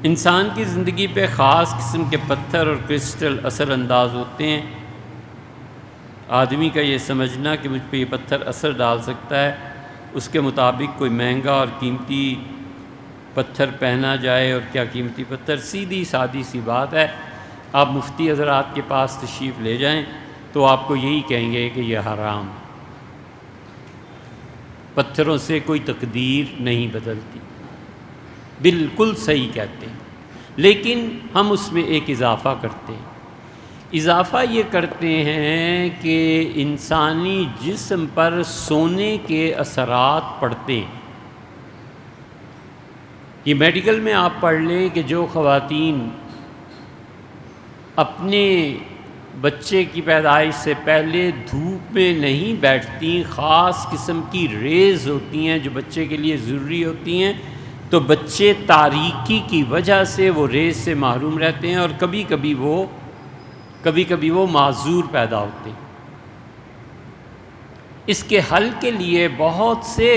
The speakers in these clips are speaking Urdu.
انسان کی زندگی پہ خاص قسم کے پتھر اور کرسٹل اثر انداز ہوتے ہیں۔ آدمی کا یہ سمجھنا کہ مجھ پہ یہ پتھر اثر ڈال سکتا ہے، اس کے مطابق کوئی مہنگا اور قیمتی پتھر پہنا جائے، اور کیا قیمتی پتھر، سیدھی سادی سی بات ہے۔ آپ مفتی حضرات کے پاس تشریف لے جائیں تو آپ کو یہی کہیں گے کہ یہ حرام ہے، پتھروں سے کوئی تقدیر نہیں بدلتی، بالکل صحیح کہتے ہیں۔ لیکن ہم اس میں ایک اضافہ کرتے ہیں۔ اضافہ یہ کرتے ہیں کہ انسانی جسم پر سونے کے اثرات پڑتے ہیں۔ یہ میڈیکل میں آپ پڑھ لیں کہ جو خواتین اپنے بچے کی پیدائش سے پہلے دھوپ میں نہیں بیٹھتی، خاص قسم کی ریز ہوتی ہیں جو بچے کے لیے ضروری ہوتی ہیں، تو بچے تاریکی کی وجہ سے وہ ریز سے محروم رہتے ہیں، اور کبھی کبھی وہ معذور پیدا ہوتے ہیں۔ اس کے حل کے لیے بہت سے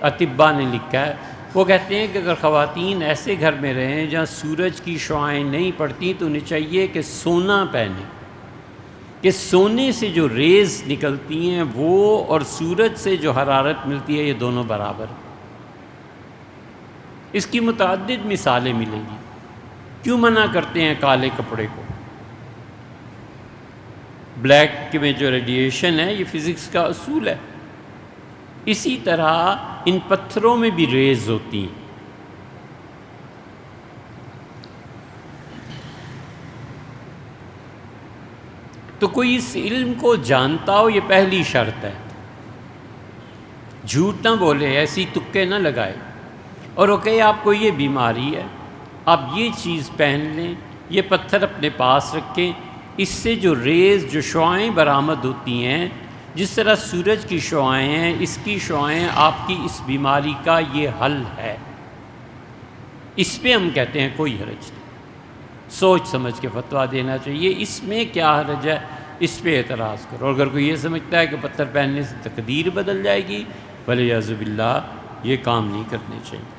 اطباء نے لکھا ہے۔ وہ کہتے ہیں کہ اگر خواتین ایسے گھر میں رہیں جہاں سورج کی شعاعیں نہیں پڑتی تو انہیں چاہیے کہ سونا پہنیں، کہ سونے سے جو ریز نکلتی ہیں وہ اور سورج سے جو حرارت ملتی ہے یہ دونوں برابر ہیں۔ اس کی متعدد مثالیں ملیں گی۔ کیوں منع کرتے ہیں کالے کپڑے کو؟ بلیک میں جو ریڈیشن ہے یہ فزکس کا اصول ہے۔ اسی طرح ان پتھروں میں بھی ریز ہوتی ہیں۔ تو کوئی اس علم کو جانتا ہو، یہ پہلی شرط ہے۔ جھوٹ نہ بولے، ایسی تکے نہ لگائے، اور وہ کہے آپ کو یہ بیماری ہے، آپ یہ چیز پہن لیں، یہ پتھر اپنے پاس رکھیں، اس سے جو ریز، جو شعاعیں برآمد ہوتی ہیں، جس طرح سورج کی شعاعیں ہیں، اس کی شعاعیں آپ کی اس بیماری کا یہ حل ہے۔ اس پہ ہم کہتے ہیں کوئی حرج نہیں، سوچ سمجھ کے فتویٰ دینا چاہیے۔ اس میں کیا حرج ہے، اس پہ اعتراض کرو۔ اگر کوئی یہ سمجھتا ہے کہ پتھر پہننے سے تقدیر بدل جائے گی، ولیعذ باللہ، یہ کام نہیں کرنے چاہیے۔